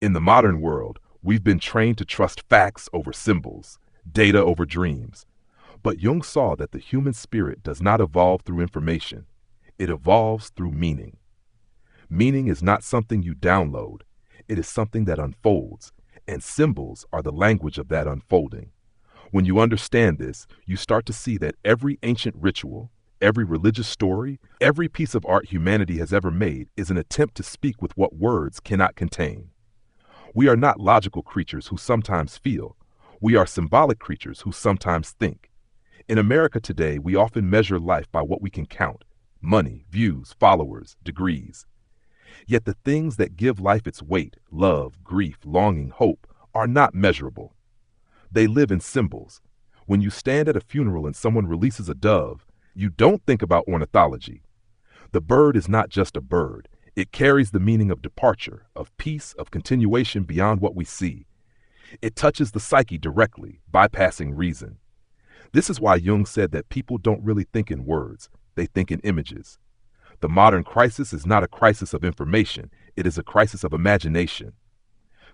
In the modern world, we've been trained to trust facts over symbols, data over dreams. But Jung saw that the human spirit does not evolve through information. It evolves through meaning. Meaning is not something you download. It is something that unfolds, and symbols are the language of that unfolding. When you understand this, you start to see that every ancient ritual, every religious story, every piece of art humanity has ever made is an attempt to speak with what words cannot contain. We are not logical creatures who sometimes feel. We are symbolic creatures who sometimes think. In America today, we often measure life by what we can count: money, views, followers, degrees. Yet the things that give life its weight, love, grief, longing, hope, are not measurable. They live in symbols. When you stand at a funeral and someone releases a dove, you don't think about ornithology. The bird is not just a bird. It carries the meaning of departure, of peace, of continuation beyond what we see. It touches the psyche directly, bypassing reason. This is why Jung said that people don't really think in words, they think in images. The modern crisis is not a crisis of information, it is a crisis of imagination.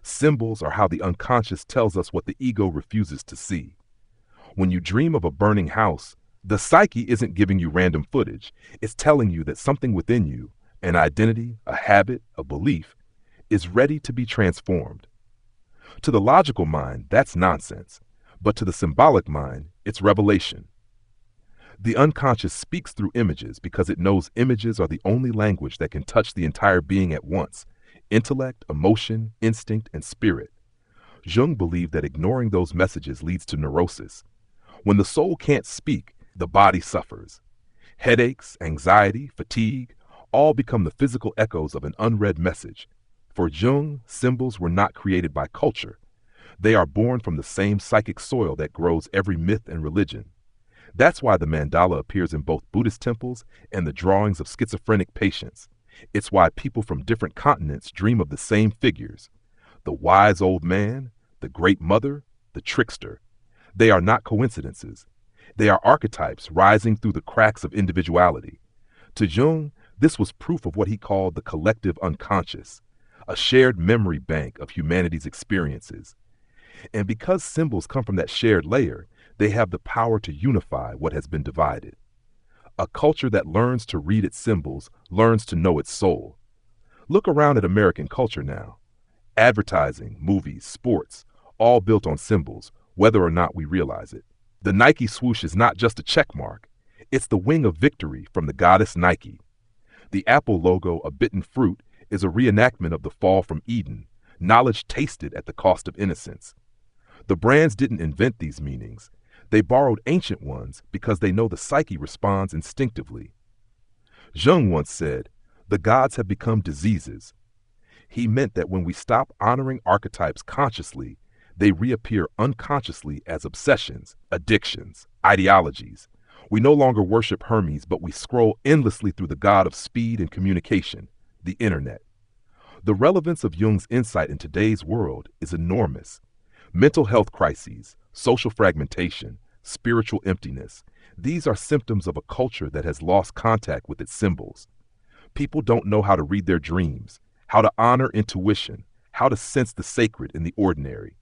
Symbols are how the unconscious tells us what the ego refuses to see. When you dream of a burning house, the psyche isn't giving you random footage, it's telling you that something within you, an identity, a habit, a belief, is ready to be transformed. To the logical mind, that's nonsense, but to the symbolic mind, it's revelation. The unconscious speaks through images because it knows images are the only language that can touch the entire being at once: intellect, emotion, instinct, and spirit. Jung believed that ignoring those messages leads to neurosis. When the soul can't speak, the body suffers. Headaches, anxiety, fatigue, all become the physical echoes of an unread message. For Jung, symbols were not created by culture. They are born from the same psychic soil that grows every myth and religion. That's why the mandala appears in both Buddhist temples and the drawings of schizophrenic patients. It's why people from different continents dream of the same figures: the wise old man, the great mother, the trickster. They are not coincidences. They are archetypes rising through the cracks of individuality. To Jung, this was proof of what he called the collective unconscious, a shared memory bank of humanity's experiences. And because symbols come from that shared layer, they have the power to unify what has been divided. A culture that learns to read its symbols learns to know its soul. Look around at American culture now. Advertising, movies, sports, all built on symbols, whether or not we realize it. The Nike swoosh is not just a check mark. It's the wing of victory from the goddess Nike. The Apple logo, a bitten fruit, is a reenactment of the fall from Eden, knowledge tasted at the cost of innocence. The brands didn't invent these meanings. They borrowed ancient ones because they know the psyche responds instinctively. Jung once said, "The gods have become diseases." He meant that when we stop honoring archetypes consciously, they reappear unconsciously as obsessions, addictions, ideologies. We no longer worship Hermes, but we scroll endlessly through the god of speed and communication, the internet. The relevance of Jung's insight in today's world is enormous. Mental health crises, social fragmentation, spiritual emptiness, these are symptoms of a culture that has lost contact with its symbols. People don't know how to read their dreams, how to honor intuition, how to sense the sacred in the ordinary.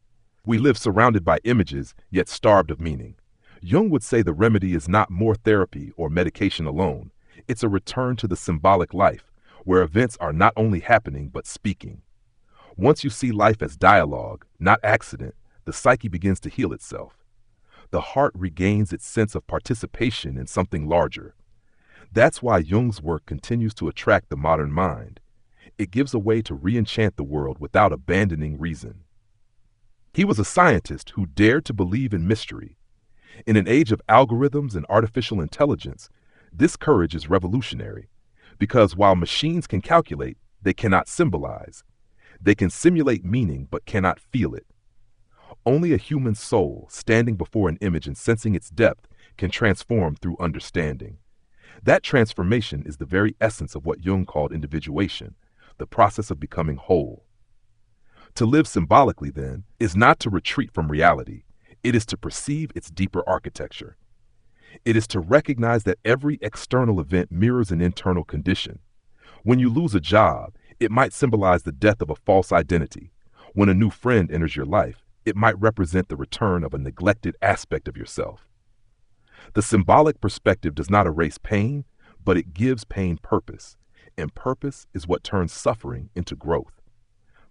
We live surrounded by images, yet starved of meaning. Jung would say the remedy is not more therapy or medication alone. It's a return to the symbolic life, where events are not only happening but speaking. Once you see life as dialogue, not accident, the psyche begins to heal itself. The heart regains its sense of participation in something larger. That's why Jung's work continues to attract the modern mind. It gives a way to re-enchant the world without abandoning reason. He was a scientist who dared to believe in mystery. In an age of algorithms and artificial intelligence, this courage is revolutionary, because while machines can calculate, they cannot symbolize. They can simulate meaning but cannot feel it. Only a human soul, standing before an image and sensing its depth, can transform through understanding. That transformation is the very essence of what Jung called individuation, the process of becoming whole. To live symbolically, then, is not to retreat from reality. It is to perceive its deeper architecture. It is to recognize that every external event mirrors an internal condition. When you lose a job, it might symbolize the death of a false identity. When a new friend enters your life, it might represent the return of a neglected aspect of yourself. The symbolic perspective does not erase pain, but it gives pain purpose, and purpose is what turns suffering into growth.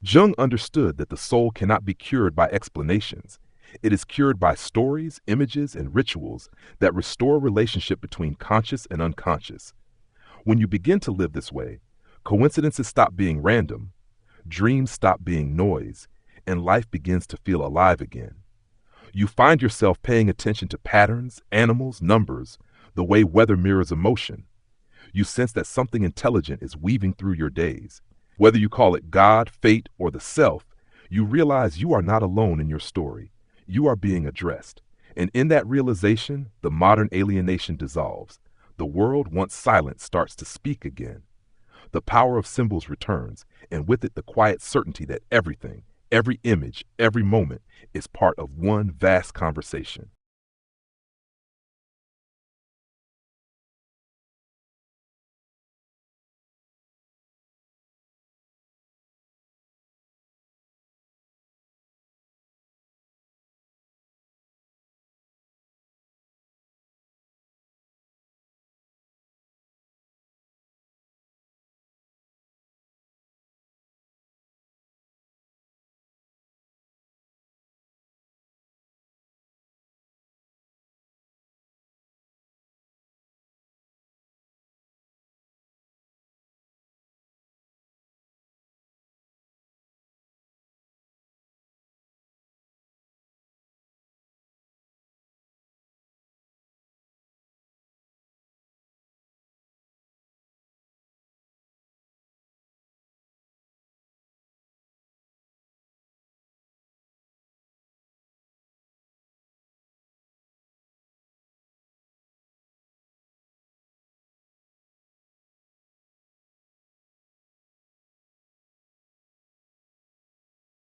Jung understood that the soul cannot be cured by explanations. It is cured by stories, images, and rituals that restore relationship between conscious and unconscious. When you begin to live this way, coincidences stop being random, dreams stop being noise, and life begins to feel alive again. You find yourself paying attention to patterns, animals, numbers, the way weather mirrors emotion. You sense that something intelligent is weaving through your days. Whether you call it God, fate, or the self, you realize you are not alone in your story. You are being addressed. And in that realization, the modern alienation dissolves. The world, once silent, starts to speak again. The power of symbols returns, and with it the quiet certainty that everything, every image, every moment is part of one vast conversation.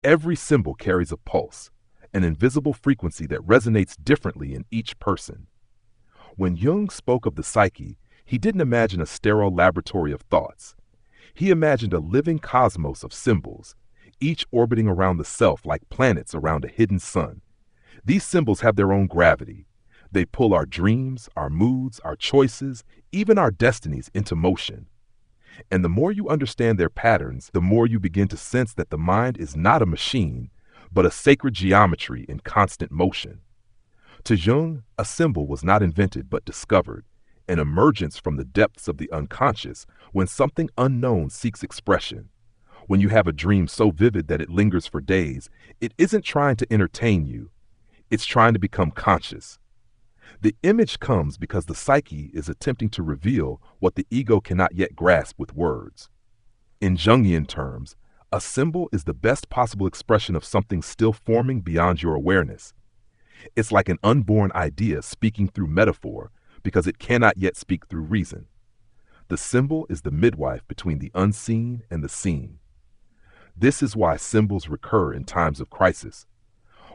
Every symbol carries a pulse, an invisible frequency that resonates differently in each person. When Jung spoke of the psyche, he didn't imagine a sterile laboratory of thoughts. He imagined a living cosmos of symbols, each orbiting around the self like planets around a hidden sun. These symbols have their own gravity. They pull our dreams, our moods, our choices, even our destinies into motion. And the more you understand their patterns, the more you begin to sense that the mind is not a machine, but a sacred geometry in constant motion. To Jung, a symbol was not invented but discovered, an emergence from the depths of the unconscious when something unknown seeks expression. When you have a dream so vivid that it lingers for days, it isn't trying to entertain you, it's trying to become conscious. The image comes because the psyche is attempting to reveal what the ego cannot yet grasp with words. In Jungian terms, a symbol is the best possible expression of something still forming beyond your awareness. It's like an unborn idea speaking through metaphor because it cannot yet speak through reason. The symbol is the midwife between the unseen and the seen. This is why symbols recur in times of crisis.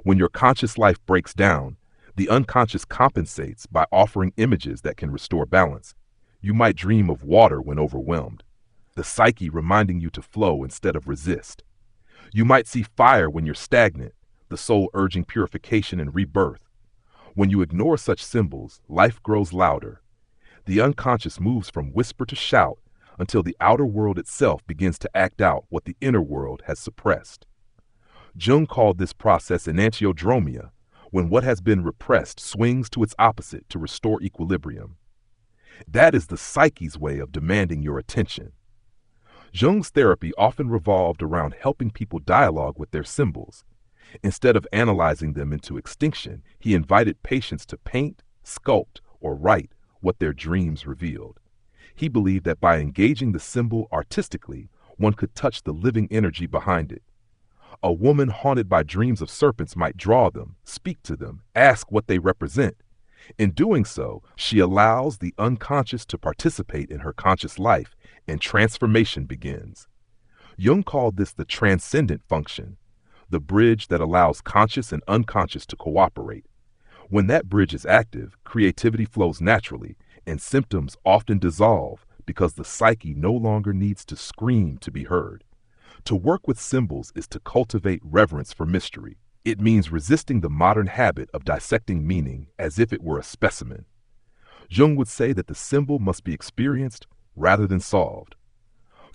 When your conscious life breaks down, the unconscious compensates by offering images that can restore balance. You might dream of water when overwhelmed, the psyche reminding you to flow instead of resist. You might see fire when you're stagnant, the soul urging purification and rebirth. When you ignore such symbols, life grows louder. The unconscious moves from whisper to shout until the outer world itself begins to act out what the inner world has suppressed. Jung called this process enantiodromia, when what has been repressed swings to its opposite to restore equilibrium. That is the psyche's way of demanding your attention. Jung's therapy often revolved around helping people dialogue with their symbols. Instead of analyzing them into extinction, he invited patients to paint, sculpt, or write what their dreams revealed. He believed that by engaging the symbol artistically, one could touch the living energy behind it. A woman haunted by dreams of serpents might draw them, speak to them, ask what they represent. In doing so, she allows the unconscious to participate in her conscious life, and transformation begins. Jung called this the transcendent function, the bridge that allows conscious and unconscious to cooperate. When that bridge is active, creativity flows naturally, and symptoms often dissolve because the psyche no longer needs to scream to be heard. To work with symbols is to cultivate reverence for mystery. It means resisting the modern habit of dissecting meaning as if it were a specimen. Jung would say that the symbol must be experienced rather than solved.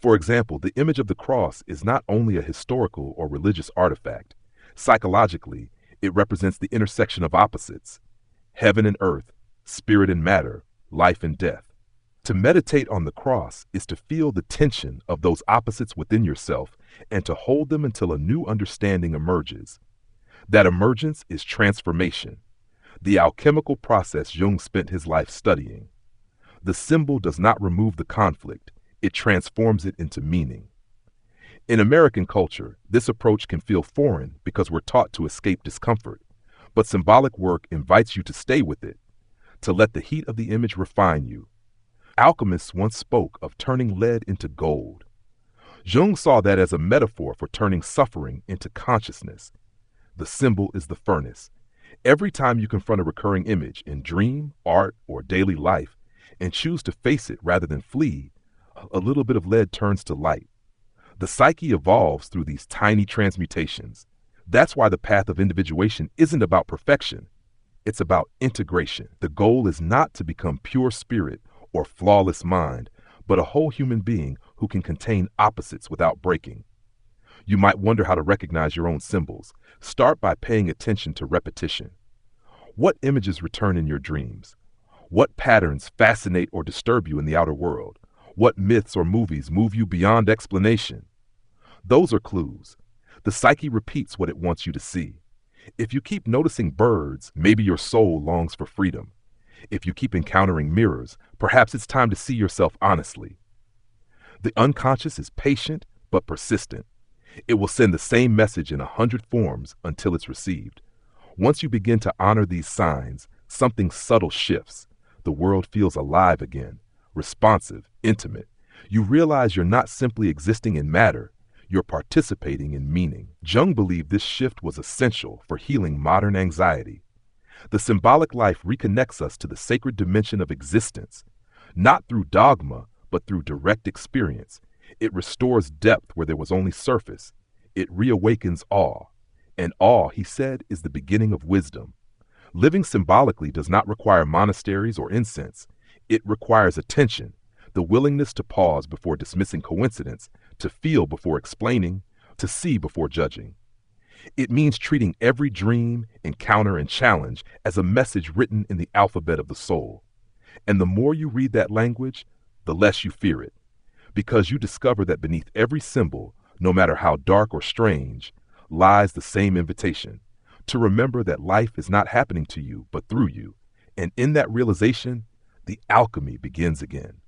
For example, the image of the cross is not only a historical or religious artifact. Psychologically, it represents the intersection of opposites: heaven and earth, spirit and matter, life and death. To meditate on the cross is to feel the tension of those opposites within yourself and to hold them until a new understanding emerges. That emergence is transformation, the alchemical process Jung spent his life studying. The symbol does not remove the conflict, it transforms it into meaning. In American culture, this approach can feel foreign because we're taught to escape discomfort, but symbolic work invites you to stay with it, to let the heat of the image refine you. Alchemists once spoke of turning lead into gold. Jung saw that as a metaphor for turning suffering into consciousness. The symbol is the furnace. Every time you confront a recurring image in dream, art, or daily life and choose to face it rather than flee, a little bit of lead turns to light. The psyche evolves through these tiny transmutations. That's why the path of individuation isn't about perfection. It's about integration. The goal is not to become pure spirit or flawless mind, but a whole human being who can contain opposites without breaking. You might wonder how to recognize your own symbols. Start by paying attention to repetition. What images return in your dreams? What patterns fascinate or disturb you in the outer world? What myths or movies move you beyond explanation? Those are clues. The psyche repeats what it wants you to see. If you keep noticing birds, maybe your soul longs for freedom. If you keep encountering mirrors, perhaps it's time to see yourself honestly. The unconscious is patient but persistent. It will send the same message in 100 forms until it's received. Once you begin to honor these signs, something subtle shifts. The world feels alive again, responsive, intimate. You realize you're not simply existing in matter, you're participating in meaning. Jung believed this shift was essential for healing modern anxiety. The symbolic life reconnects us to the sacred dimension of existence, not through dogma, but through direct experience. It restores depth where there was only surface. It reawakens awe. And awe, he said, is the beginning of wisdom. Living symbolically does not require monasteries or incense. It requires attention, the willingness to pause before dismissing coincidence, to feel before explaining, to see before judging. It means treating every dream, encounter, and challenge as a message written in the alphabet of the soul. And the more you read that language, the less you fear it, because you discover that beneath every symbol, no matter how dark or strange, lies the same invitation, to remember that life is not happening to you, but through you. And in that realization, the alchemy begins again.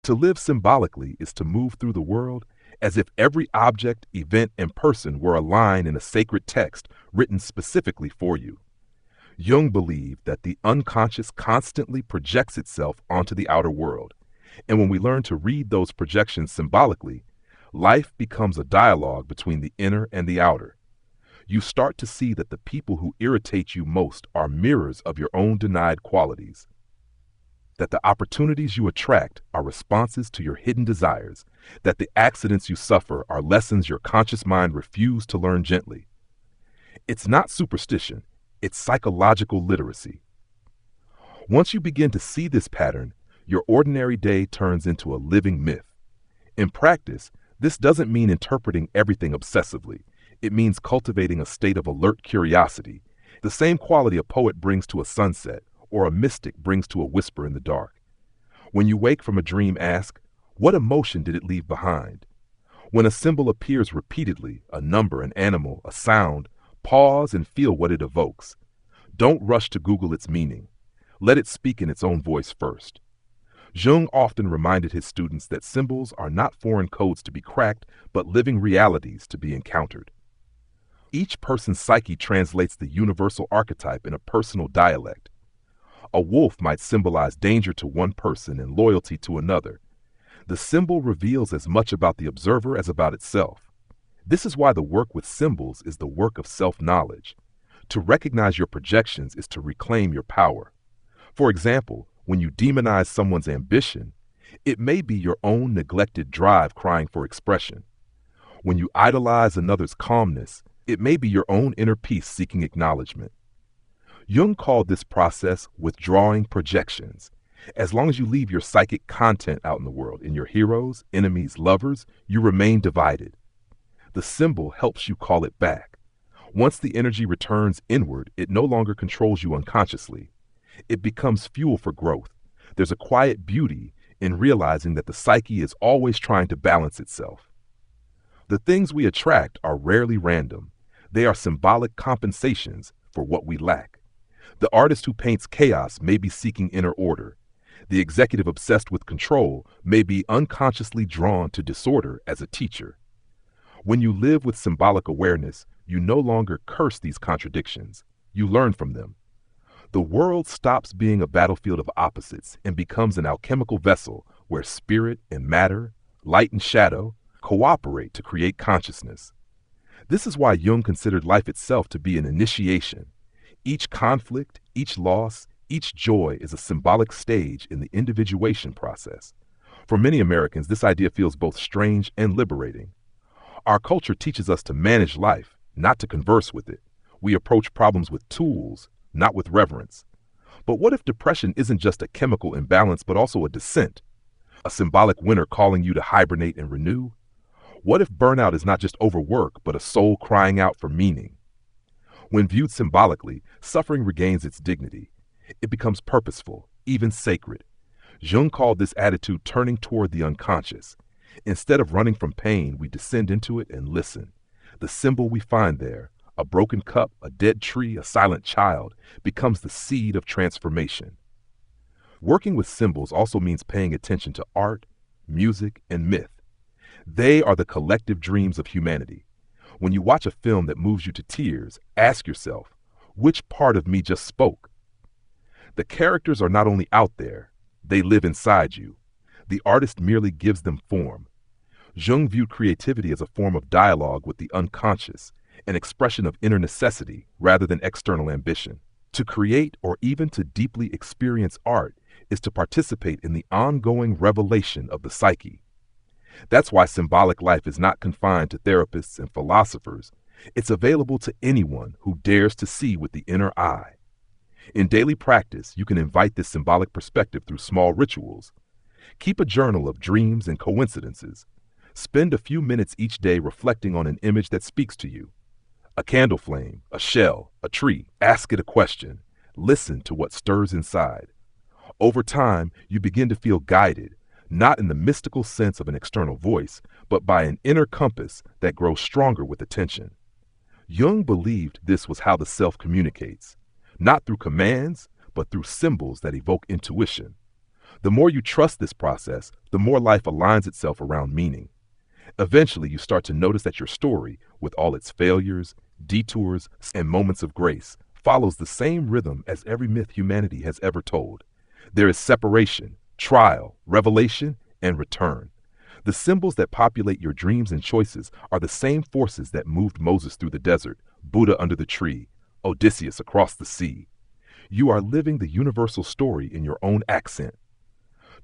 To live symbolically is to move through the world as if every object, event, and person were a line in a sacred text written specifically for you. Jung believed that the unconscious constantly projects itself onto the outer world, and when we learn to read those projections symbolically, life becomes a dialogue between the inner and the outer. You start to see that the people who irritate you most are mirrors of your own denied qualities, that the opportunities you attract are responses to your hidden desires, that the accidents you suffer are lessons your conscious mind refused to learn gently. It's not superstition, it's psychological literacy. Once you begin to see this pattern, your ordinary day turns into a living myth. In practice, this doesn't mean interpreting everything obsessively. It means cultivating a state of alert curiosity, The same quality a poet brings to a sunset or a mystic brings to a whisper in the dark. When you wake from a dream, ask, what emotion did it leave behind? When a symbol appears repeatedly, a number, an animal, a sound, pause and feel what it evokes. Don't rush to Google its meaning. Let it speak in its own voice first. Jung often reminded his students that symbols are not foreign codes to be cracked, but living realities to be encountered. Each person's psyche translates the universal archetype in a personal dialect. A wolf might symbolize danger to one person and loyalty to another. The symbol reveals as much about the observer as about itself. This is why the work with symbols is the work of self-knowledge. To recognize your projections is to reclaim your power. For example, when you demonize someone's ambition, it may be your own neglected drive crying for expression. When you idolize another's calmness, it may be your own inner peace seeking acknowledgement. Jung called this process withdrawing projections. As long as you leave your psychic content out in the world, in your heroes, enemies, lovers, you remain divided. The symbol helps you call it back. Once the energy returns inward, it no longer controls you unconsciously. It becomes fuel for growth. There's a quiet beauty in realizing that the psyche is always trying to balance itself. The things we attract are rarely random. They are symbolic compensations for what we lack. The artist who paints chaos may be seeking inner order. The executive obsessed with control may be unconsciously drawn to disorder as a teacher. When you live with symbolic awareness, you no longer curse these contradictions. You learn from them. The world stops being a battlefield of opposites and becomes an alchemical vessel where spirit and matter, light and shadow, cooperate to create consciousness. This is why Jung considered life itself to be an initiation. Each conflict, each loss, each joy is a symbolic stage in the individuation process. For many Americans, this idea feels both strange and liberating. Our culture teaches us to manage life, not to converse with it. We approach problems with tools, not with reverence. But what if depression isn't just a chemical imbalance, but also a descent? A symbolic winter calling you to hibernate and renew? What if burnout is not just overwork, but a soul crying out for meaning? When viewed symbolically, suffering regains its dignity. It becomes purposeful, even sacred. Jung called this attitude turning toward the unconscious. Instead of running from pain, we descend into it and listen. The symbol we find there, a broken cup, a dead tree, a silent child, becomes the seed of transformation. Working with symbols also means paying attention to art, music, and myth. They are the collective dreams of humanity. When you watch a film that moves you to tears, ask yourself, which part of me just spoke? The characters are not only out there, they live inside you. The artist merely gives them form. Jung viewed creativity as a form of dialogue with the unconscious, an expression of inner necessity rather than external ambition. To create or even to deeply experience art is to participate in the ongoing revelation of the psyche. That's why symbolic life is not confined to therapists and philosophers. It's available to anyone who dares to see with the inner eye. In daily practice, you can invite this symbolic perspective through small rituals. Keep a journal of dreams and coincidences. Spend a few minutes each day reflecting on an image that speaks to you. A candle flame, a shell, a tree. Ask it a question. Listen to what stirs inside. Over time, you begin to feel guided, not in the mystical sense of an external voice, but by an inner compass that grows stronger with attention. Jung believed this was how the self communicates, not through commands, but through symbols that evoke intuition. The more you trust this process, the more life aligns itself around meaning. Eventually, you start to notice that your story, with all its failures, detours, and moments of grace, follows the same rhythm as every myth humanity has ever told. There is separation, trial, revelation, and return. The symbols that populate your dreams and choices are the same forces that moved Moses through the desert, Buddha under the tree, Odysseus across the sea. You are living the universal story in your own accent.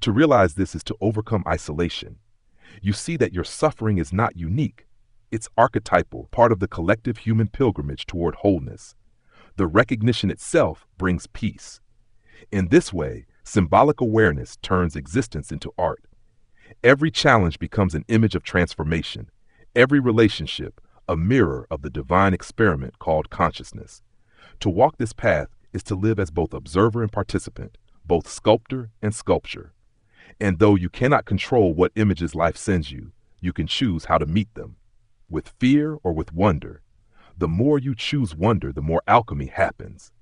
To realize this is to overcome isolation. You see that your suffering is not unique. It's archetypal, part of the collective human pilgrimage toward wholeness. The recognition itself brings peace. In this way, symbolic awareness turns existence into art. Every challenge becomes an image of transformation. Every relationship, a mirror of the divine experiment called consciousness. To walk this path is to live as both observer and participant, both sculptor and sculpture. And though you cannot control what images life sends you, you can choose how to meet them, with fear or with wonder. The more you choose wonder, the more alchemy happens.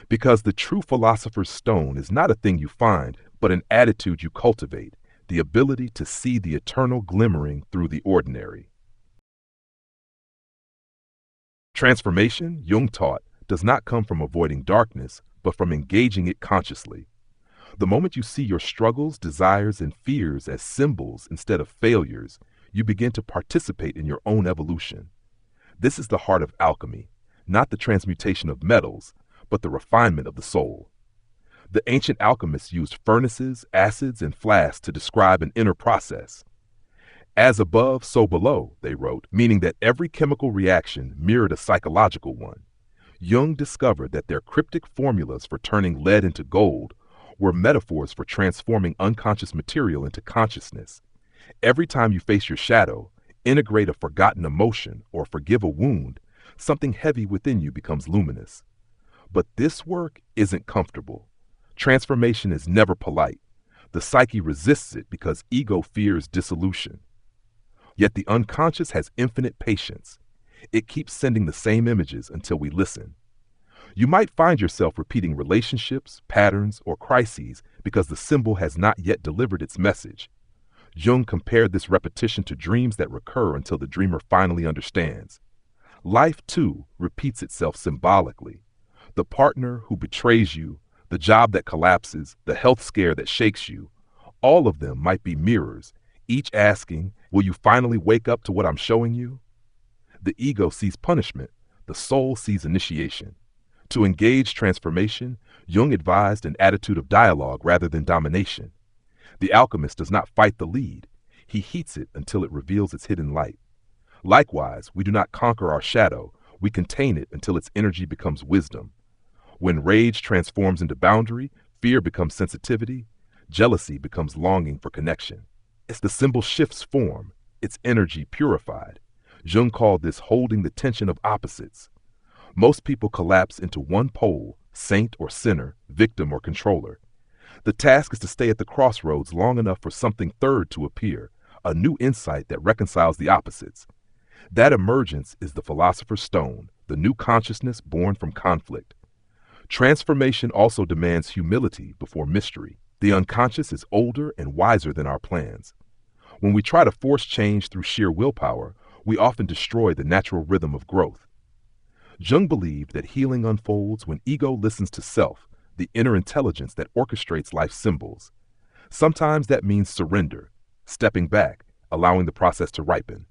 Because the true philosopher's stone is not a thing you find, but an attitude you cultivate, the ability to see the eternal glimmering through the ordinary. Transformation, Jung taught, does not come from avoiding darkness, but from engaging it consciously. The moment you see your struggles, desires, and fears as symbols instead of failures, you begin to participate in your own evolution. This is the heart of alchemy, not the transmutation of metals, but the refinement of the soul. The ancient alchemists used furnaces, acids, and flasks to describe an inner process. As above, so below, they wrote, meaning that every chemical reaction mirrored a psychological one. Jung discovered that their cryptic formulas for turning lead into gold were metaphors for transforming unconscious material into consciousness. Every time you face your shadow, integrate a forgotten emotion, or forgive a wound, something heavy within you becomes luminous. But this work isn't comfortable. Transformation is never polite. The psyche resists it because ego fears dissolution. Yet the unconscious has infinite patience. It keeps sending the same images until we listen. You might find yourself repeating relationships, patterns, or crises because the symbol has not yet delivered its message. Jung compared this repetition to dreams that recur until the dreamer finally understands. Life, too, repeats itself symbolically. The partner who betrays you, the job that collapses, the health scare that shakes you, all of them might be mirrors, each asking, will you finally wake up to what I'm showing you? The ego sees punishment, the soul sees initiation. To engage transformation, Jung advised an attitude of dialogue rather than domination. The alchemist does not fight the lead. He heats it until it reveals its hidden light. Likewise, we do not conquer our shadow. We contain it until its energy becomes wisdom. When rage transforms into boundary, fear becomes sensitivity, jealousy becomes longing for connection. As the symbol shifts form, its energy purified. Jung called this holding the tension of opposites. Most people collapse into one pole, saint or sinner, victim or controller. The task is to stay at the crossroads long enough for something third to appear, a new insight that reconciles the opposites. That emergence is the philosopher's stone, the new consciousness born from conflict. Transformation also demands humility before mystery. The unconscious is older and wiser than our plans. When we try to force change through sheer willpower, we often destroy the natural rhythm of growth. Jung believed that healing unfolds when ego listens to self, the inner intelligence that orchestrates life's symbols. Sometimes that means surrender, stepping back, allowing the process to ripen.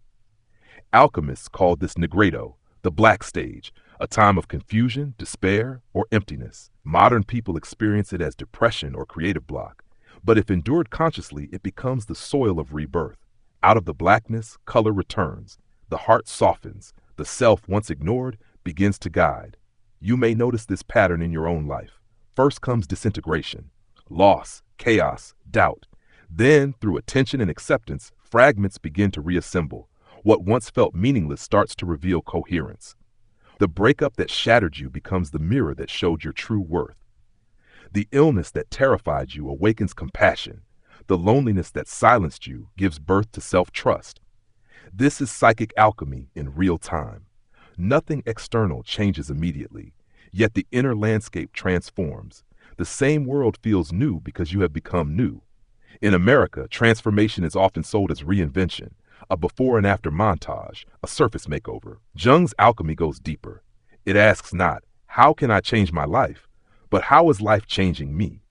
Alchemists called this nigredo, the black stage, a time of confusion, despair, or emptiness. Modern people experience it as depression or creative block, but if endured consciously, it becomes the soil of rebirth. Out of the blackness, color returns, the heart softens, the self once ignored begins to guide. You may notice this pattern in your own life. First comes disintegration, loss, chaos, doubt. Then, through attention and acceptance, fragments begin to reassemble. What once felt meaningless starts to reveal coherence. The breakup that shattered you becomes the mirror that showed your true worth. The illness that terrified you awakens compassion. The loneliness that silenced you gives birth to self-trust. This is psychic alchemy in real time. Nothing external changes immediately, yet the inner landscape transforms. The same world feels new because you have become new. In America, transformation is often sold as reinvention, a before and after montage, a surface makeover. Jung's alchemy goes deeper. It asks not, how can I change my life, but how is life changing me?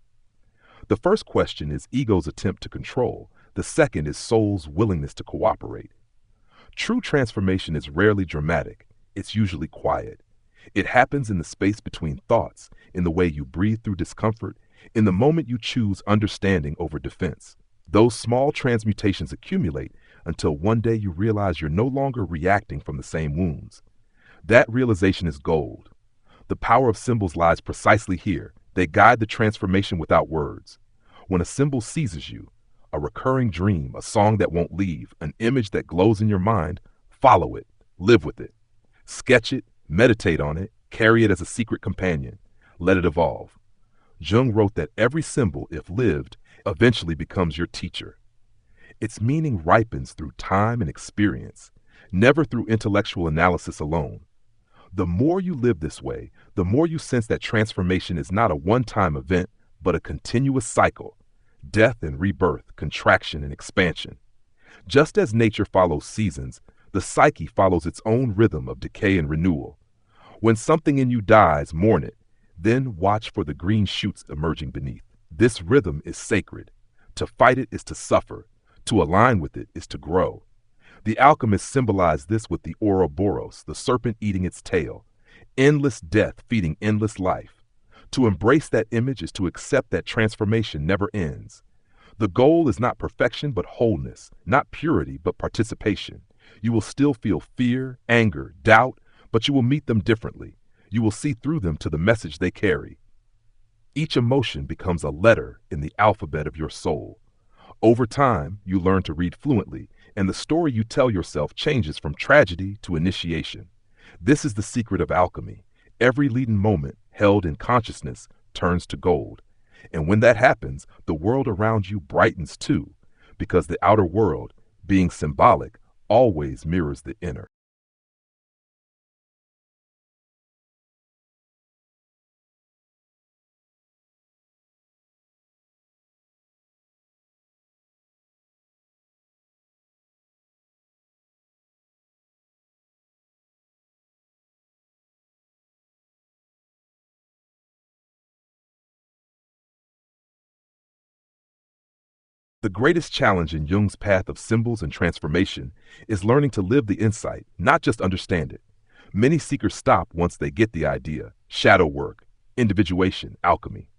The first question is ego's attempt to control. The second is soul's willingness to cooperate. True transformation is rarely dramatic. It's usually quiet. It happens in the space between thoughts, in the way you breathe through discomfort, in the moment you choose understanding over defense. Those small transmutations accumulate until one day you realize you're no longer reacting from the same wounds. That realization is gold. The power of symbols lies precisely here. They guide the transformation without words. When a symbol seizes you, a recurring dream, a song that won't leave, an image that glows in your mind, follow it, live with it. Sketch it, meditate on it, Carry it as a secret companion. Let it evolve. Jung wrote that every symbol, if lived, eventually becomes your teacher. Its meaning ripens through time and experience, never through intellectual analysis alone. The more you live this way, the more you sense that transformation is not a one-time event, but a continuous cycle. Death and rebirth, contraction and expansion. Just as nature follows seasons, the psyche follows its own rhythm of decay and renewal. When something in you dies, mourn it, then watch for the green shoots emerging beneath. This rhythm is sacred. To fight it is to suffer. To align with it is to grow. The alchemists symbolized this with the Ouroboros, the serpent eating its tail, endless death feeding endless life. To embrace that image is to accept that transformation never ends. The goal is not perfection but wholeness, not purity but participation. You will still feel fear, anger, doubt, but you will meet them differently. You will see through them to the message they carry. Each emotion becomes a letter in the alphabet of your soul. Over time, you learn to read fluently, and the story you tell yourself changes from tragedy to initiation. This is the secret of alchemy. Every leading moment held in consciousness turns to gold. And when that happens, the world around you brightens too, because the outer world, being symbolic, always mirrors the inner. The greatest challenge in Jung's path of symbols and transformation is learning to live the insight, not just understand it. Many seekers stop once they get the idea: shadow work, individuation, alchemy.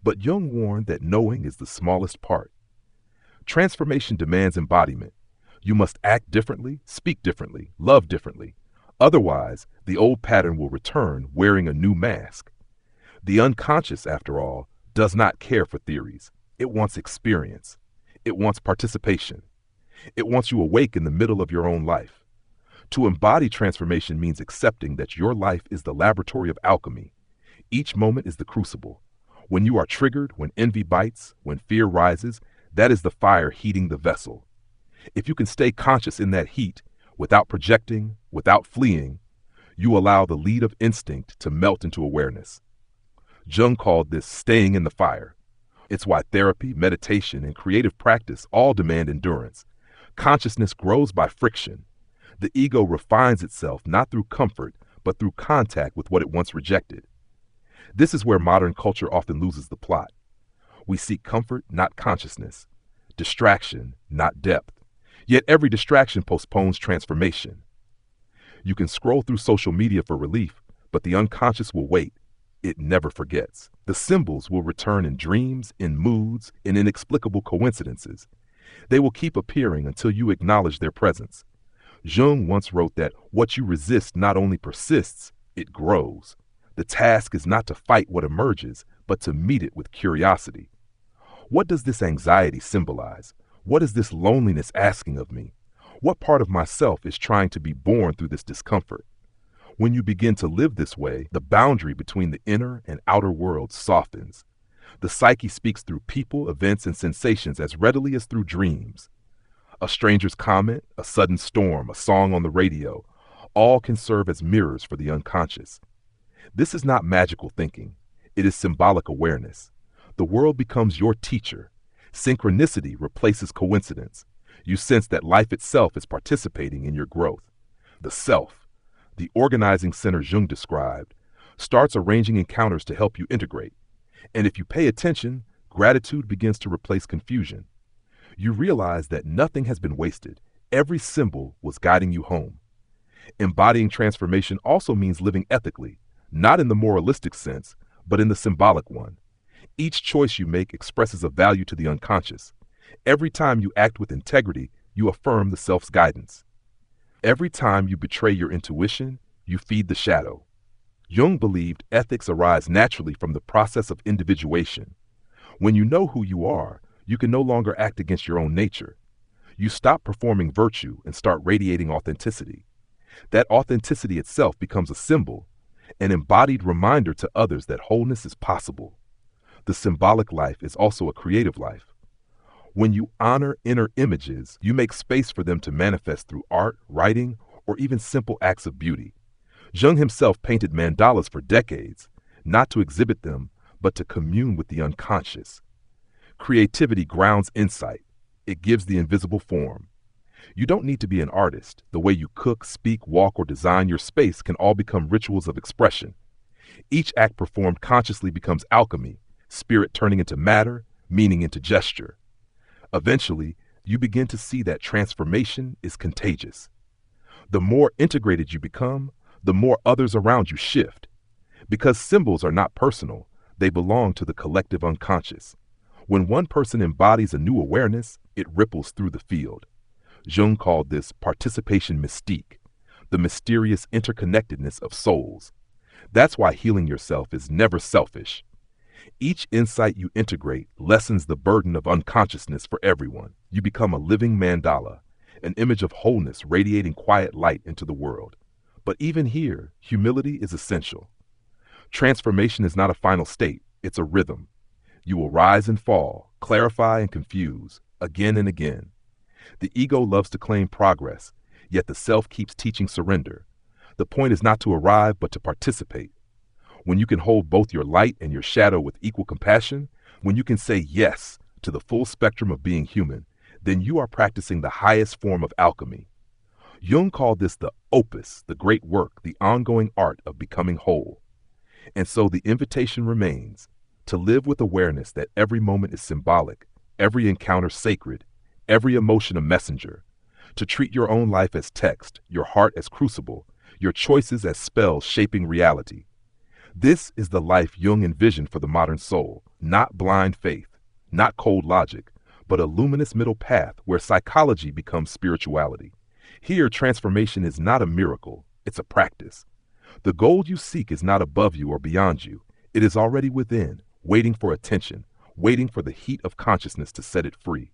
But Jung warned that knowing is the smallest part. Transformation demands embodiment. You must act differently, speak differently, love differently. Otherwise, the old pattern will return wearing a new mask. The unconscious, after all, does not care for theories. It wants experience. It wants participation. It wants you awake in the middle of your own life. To embody transformation means accepting that your life is the laboratory of alchemy. Each moment is the crucible. When you are triggered, when envy bites, when fear rises, that is the fire heating the vessel. If you can stay conscious in that heat, without projecting, without fleeing, you allow the lead of instinct to melt into awareness. Jung called this staying in the fire. It's why therapy, meditation, and creative practice all demand endurance. Consciousness grows by friction. The ego refines itself not through comfort, but through contact with what it once rejected. This is where modern culture often loses the plot. We seek comfort, not consciousness. Distraction, not depth. Yet every distraction postpones transformation. You can scroll through social media for relief, but the unconscious will wait. It never forgets. The symbols will return in dreams, in moods, in inexplicable coincidences. They will keep appearing until you acknowledge their presence. Jung once wrote that what you resist not only persists, it grows. The task is not to fight what emerges, but to meet it with curiosity. What does this anxiety symbolize? What is this loneliness asking of me? What part of myself is trying to be born through this discomfort? When you begin to live this way, the boundary between the inner and outer world softens. The psyche speaks through people, events, and sensations as readily as through dreams. A stranger's comment, a sudden storm, a song on the radio, all can serve as mirrors for the unconscious. This is not magical thinking. It is symbolic awareness. The world becomes your teacher. Synchronicity replaces coincidence. You sense that life itself is participating in your growth. The self, the organizing center Jung described, starts arranging encounters to help you integrate. And if you pay attention, gratitude begins to replace confusion. You realize that nothing has been wasted. Every symbol was guiding you home. Embodying transformation also means living ethically, not in the moralistic sense, but in the symbolic one. Each choice you make expresses a value to the unconscious. Every time you act with integrity, you affirm the self's guidance. Every time you betray your intuition, you feed the shadow. Jung believed ethics arise naturally from the process of individuation. When you know who you are, you can no longer act against your own nature. You stop performing virtue and start radiating authenticity. That authenticity itself becomes a symbol. an embodied reminder to others that wholeness is possible. The symbolic life is also a creative life. When you honor inner images, you make space for them to manifest through art, writing, or even simple acts of beauty. Jung himself painted mandalas for decades, not to exhibit them, but to commune with the unconscious. Creativity grounds insight. It gives the invisible form. You don't need to be an artist. The way you cook, speak, walk, or design your space can all become rituals of expression. Each act performed consciously becomes alchemy, spirit turning into matter, meaning into gesture. Eventually, you begin to see that transformation is contagious. The more integrated you become, the more others around you shift. Because symbols are not personal, they belong to the collective unconscious. When one person embodies a new awareness, it ripples through the field. Jung called this participation mystique, the mysterious interconnectedness of souls. That's why healing yourself is never selfish. Each insight you integrate lessens the burden of unconsciousness for everyone. You become a living mandala, an image of wholeness radiating quiet light into the world. But even here, humility is essential. Transformation is not a final state, it's a rhythm. You will rise and fall, clarify and confuse, again and again. The ego loves to claim progress, yet the self keeps teaching surrender. The point is not to arrive, but to participate. When you can hold both your light and your shadow with equal compassion, when you can say yes to the full spectrum of being human, then you are practicing the highest form of alchemy. Jung called this the opus, the great work, the ongoing art of becoming whole. And so the invitation remains to live with awareness that every moment is symbolic, every encounter sacred, every emotion a messenger, to treat your own life as text, your heart as crucible, your choices as spells shaping reality. This is the life Jung envisioned for the modern soul, not blind faith, not cold logic, but a luminous middle path where psychology becomes spirituality. Here, transformation is not a miracle, it's a practice. The gold you seek is not above you or beyond you. It is already within, waiting for attention, waiting for the heat of consciousness to set it free.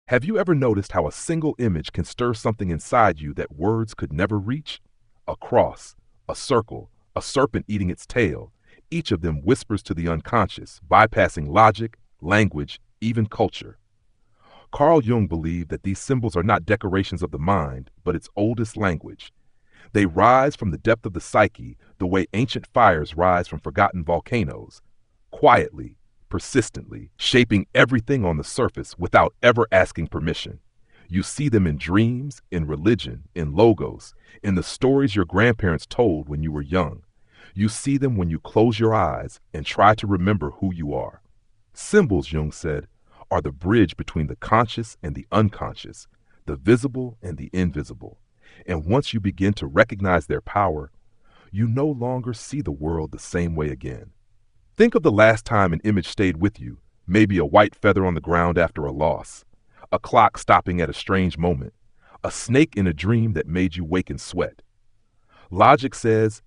Have you ever noticed how a single image can stir something inside you that words could never reach? A cross, a circle, a serpent eating its tail, each of them whispers to the unconscious, bypassing logic, language, even culture. Carl Jung believed that these symbols are not decorations of the mind, but its oldest language. They rise from the depth of the psyche the way ancient fires rise from forgotten volcanoes, quietly, persistently, shaping everything on the surface without ever asking permission. You see them in dreams, in religion, in logos, in the stories your grandparents told when you were young. You see them when you close your eyes and try to remember who you are. Symbols, Jung said, are the bridge between the conscious and the unconscious, the visible and the invisible. And once you begin to recognize their power, you no longer see the world the same way again. Think of the last time an image stayed with you, maybe a white feather on the ground after a loss, a clock stopping at a strange moment, a snake in a dream that made you wake in sweat. Logic says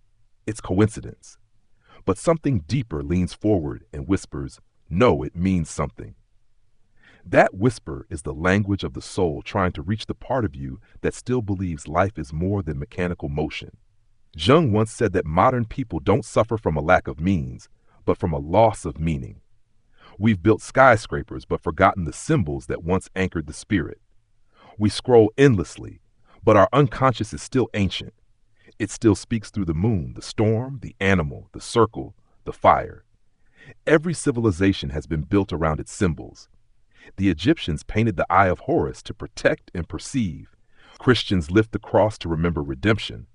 it's coincidence, but something deeper leans forward and whispers, no, it means something. That whisper is the language of the soul trying to reach the part of you that still believes life is more than mechanical motion. Jung once said that modern people don't suffer from a lack of means, but from a loss of meaning. We've built skyscrapers but forgotten the symbols that once anchored the spirit. We scroll endlessly, but our unconscious is still ancient. It still speaks through the moon, the storm, the animal, the circle, the fire. Every civilization has been built around its symbols. The Egyptians painted the Eye of Horus to protect and perceive. Christians lift the cross to remember redemption.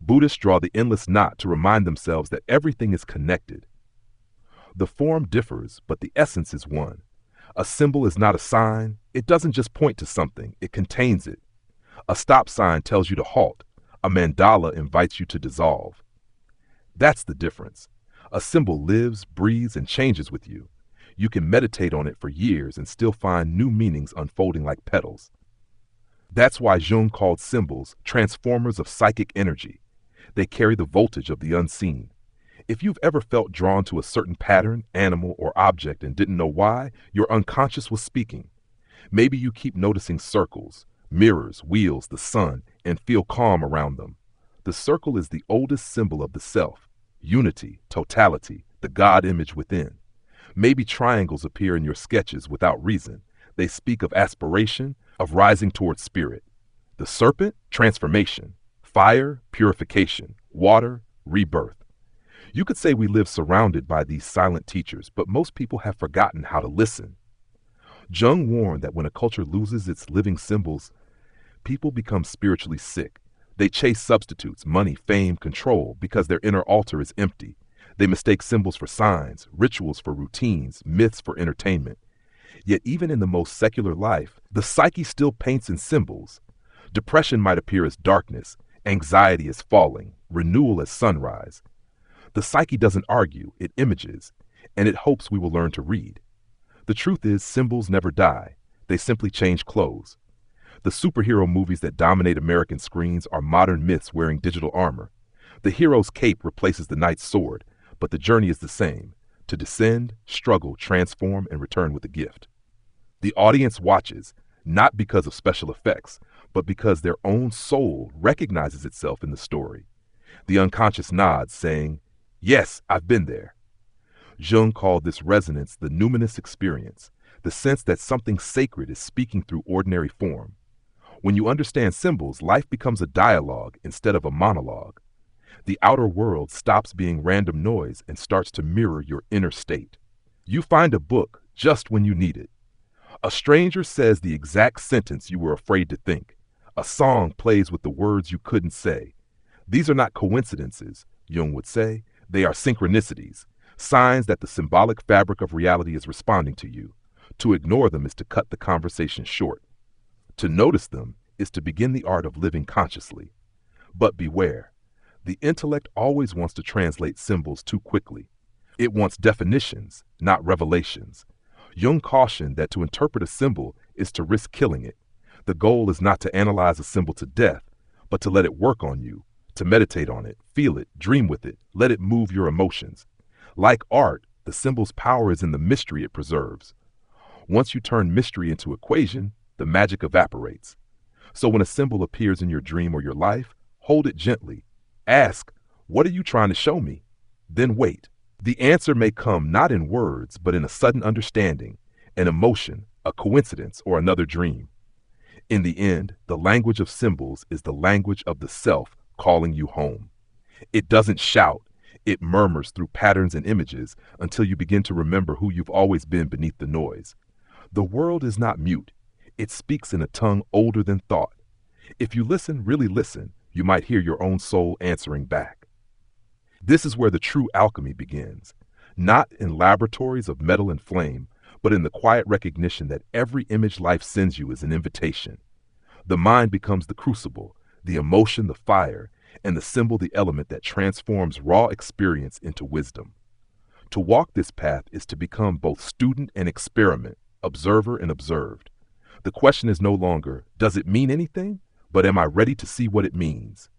Buddhists draw the endless knot to remind themselves that everything is connected. The form differs, but the essence is one. A symbol is not a sign. It doesn't just point to something, it contains it. A stop sign tells you to halt. A mandala invites you to dissolve. That's the difference. A symbol lives, breathes, and changes with you. You can meditate on it for years and still find new meanings unfolding like petals. That's why Jung called symbols transformers of psychic energy. They carry the voltage of the unseen. If you've ever felt drawn to a certain pattern, animal, or object and didn't know why, your unconscious was speaking. Maybe you keep noticing circles, mirrors, wheels, the sun, and feel calm around them. The circle is the oldest symbol of the self, unity, totality, the God image within. Maybe triangles appear in your sketches without reason. They speak of aspiration, of rising towards spirit. The serpent, transformation. Fire, purification. Water, rebirth. You could say we live surrounded by these silent teachers, but most people have forgotten how to listen. Jung warned that when a culture loses its living symbols, people become spiritually sick. They chase substitutes, money, fame, control, because their inner altar is empty. They mistake symbols for signs, rituals for routines, myths for entertainment. Yet even in the most secular life, the psyche still paints in symbols. Depression might appear as darkness, anxiety as falling, renewal as sunrise. The psyche doesn't argue, it images, and it hopes we will learn to read. The truth is, symbols never die. They simply change clothes. The superhero movies that dominate American screens are modern myths wearing digital armor. The hero's cape replaces the knight's sword, but the journey is the same: to descend, struggle, transform, and return with a gift. The audience watches, not because of special effects, but because their own soul recognizes itself in the story. The unconscious nods, saying, "Yes, I've been there." Jung called this resonance the numinous experience, the sense that something sacred is speaking through ordinary form. When you understand symbols, life becomes a dialogue instead of a monologue. The outer world stops being random noise and starts to mirror your inner state. You find a book just when you need it. A stranger says the exact sentence you were afraid to think. A song plays with the words you couldn't say. These are not coincidences, Jung would say. They are synchronicities, signs that the symbolic fabric of reality is responding to you. To ignore them is to cut the conversation short. To notice them is to begin the art of living consciously. But beware, the intellect always wants to translate symbols too quickly. It wants definitions, not revelations. Jung cautioned that to interpret a symbol is to risk killing it. The goal is not to analyze a symbol to death, but to let it work on you, to meditate on it, feel it, dream with it, let it move your emotions. Like art, the symbol's power is in the mystery it preserves. Once you turn mystery into equation, the magic evaporates. So when a symbol appears in your dream or your life, hold it gently. Ask, "What are you trying to show me?" Then wait. The answer may come not in words, but in a sudden understanding, an emotion, a coincidence, or another dream. In the end, the language of symbols is the language of the self calling you home. It doesn't shout, it murmurs through patterns and images until you begin to remember who you've always been beneath the noise. The world is not mute. It speaks in a tongue older than thought. If you listen, really listen, you might hear your own soul answering back. This is where the true alchemy begins, not in laboratories of metal and flame, but in the quiet recognition that every image life sends you is an invitation. The mind becomes the crucible, the emotion the fire, and the symbol the element that transforms raw experience into wisdom. To walk this path is to become both student and experiment, observer and observed. The question is no longer, does it mean anything? But am I ready to see what it means?